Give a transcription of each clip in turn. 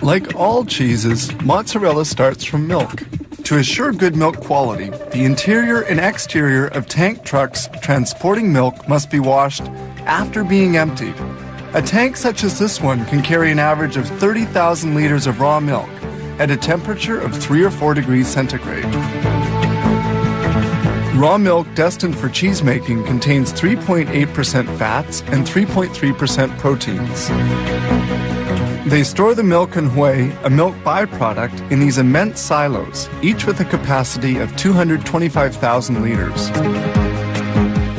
Like all cheeses, mozzarella starts from milk. To assure good milk quality, the interior and exterior of tank trucks transporting milk must be washed after being emptied. A tank such as this one can carry an average of 30,000 liters of raw milk at a temperature of 3 or 4 degrees centigrade. Raw milk destined for cheese making contains 3.8% fats and 3.3% proteins. They store the milk and whey, a milk byproduct, in these immense silos, each with a capacity of 225,000 liters.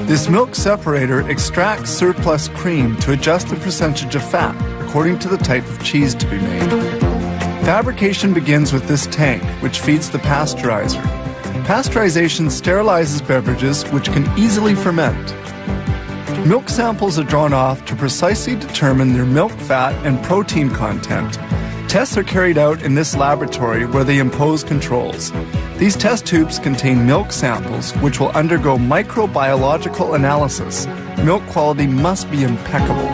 This milk separator extracts surplus cream to adjust the percentage of fat according to the type of cheese to be made. Fabrication begins with this tank, which feeds the pasteurizer. Pasteurization sterilizes beverages which can easily ferment. Milk samples are drawn off to precisely determine their milk fat and protein content. Tests are carried out in this laboratory where they impose controls. These test tubes contain milk samples which will undergo microbiological analysis. Milk quality must be impeccable.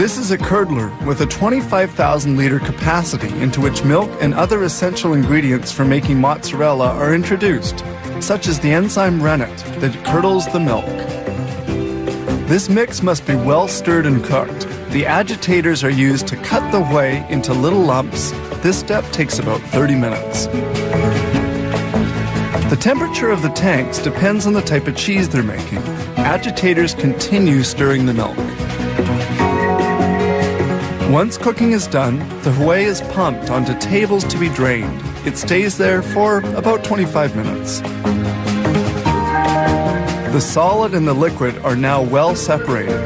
This is a curdler with a 25,000 liter capacity into which milk and other essential ingredients for making mozzarella are introduced, such as the enzyme rennet that curdles the milk. This mix must be well stirred and cooked. The agitators are used to cut the whey into little lumps. This step takes about 30 minutes. The temperature of the tanks depends on the type of cheese they're making. Agitators continue stirring the milk. Once cooking is done, the whey is pumped onto tables to be drained. It stays there for about 25 minutes. The solid and the liquid are now well separated.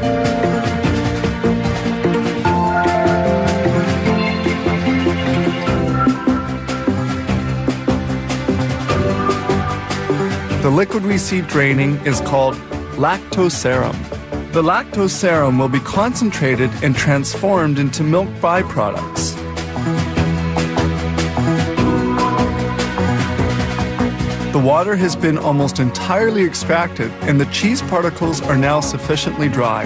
The liquid we see draining is called lactose serum. The lactose serum will be concentrated and transformed into milk byproducts. The water has been almost entirely extracted and the cheese particles are now sufficiently dry.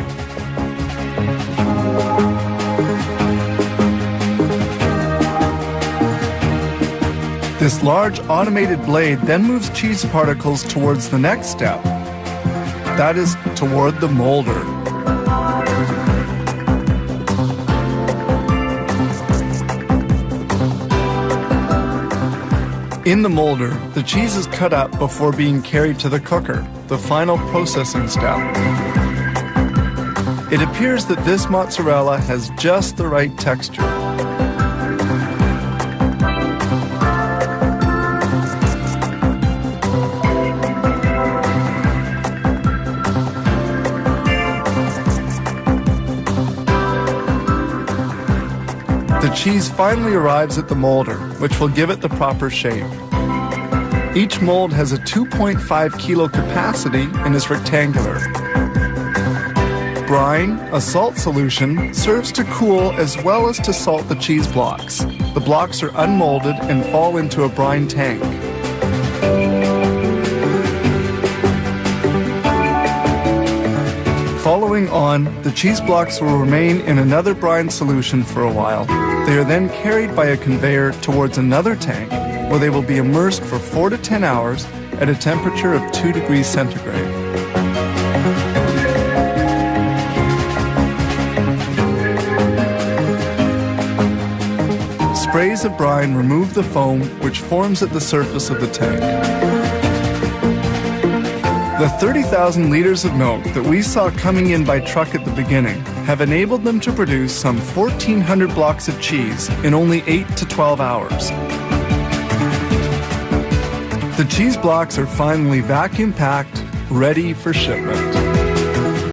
This large automated blade then moves cheese particles towards the next step. That is, toward the molder. In the molder, the cheese is cut up before being carried to the cooker, the final processing step. It appears that this mozzarella has just the right texture. The cheese finally arrives at the molder, which will give it the proper shape. Each mold has a 2.5 kilo capacity and is rectangular. Brine, a salt solution, serves to cool as well as to salt the cheese blocks. The blocks are unmolded and fall into a brine tank. Following on, the cheese blocks will remain in another brine solution for a while. They are then carried by a conveyor towards another tank, where they will be immersed for 4 to 10 hours at a temperature of 2 degrees centigrade. Sprays of brine remove the foam which forms at the surface of the tank. The 30,000 liters of milk that we saw coming in by truck at the beginning have enabled them to produce some 1,400 blocks of cheese in only 8 to 12 hours. The cheese blocks are finally vacuum packed, ready for shipment.